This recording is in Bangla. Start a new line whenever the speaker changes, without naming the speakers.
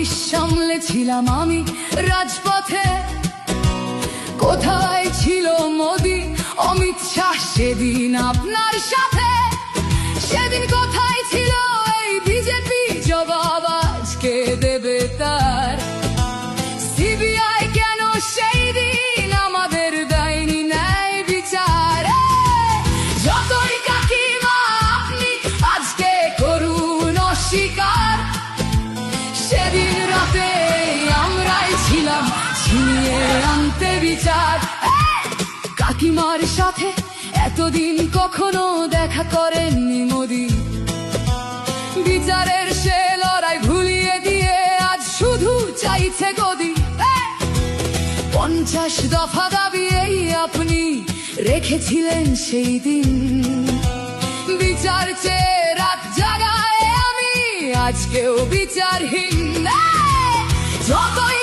পুলিশ সামলেছিলাম আমি রাজপথে। কোথায় ছিল মোদি, অমিত শাহ সেদিন আপনার সাথে? সেদিন কোথায় ছিল এই বিজেপি? জবাব আজকে দেবে তার। সিবিআই কেন সেই দিন আমাদের দেয়নি ন্যায় বিচার? যতই কাকিমা আপনি আজকে করুন অস্বীকার, সেদিন রাতে আমরাই ছিলাম ছিনিয়ে আনতে বিচার। কাকিমার সাথে এতদিন কখনো দেখা করেননি মোদি, বিচারের সে লড়াই ভুলিয়ে দিয়ে আজ শুধু চাইছে গদি। 50 দফা দাবি এই আপনি রেখেছিলেন সেই দিন, বিচার চেয়ে রাত জাগায় আমি আজকেও বিচারহীন। যতই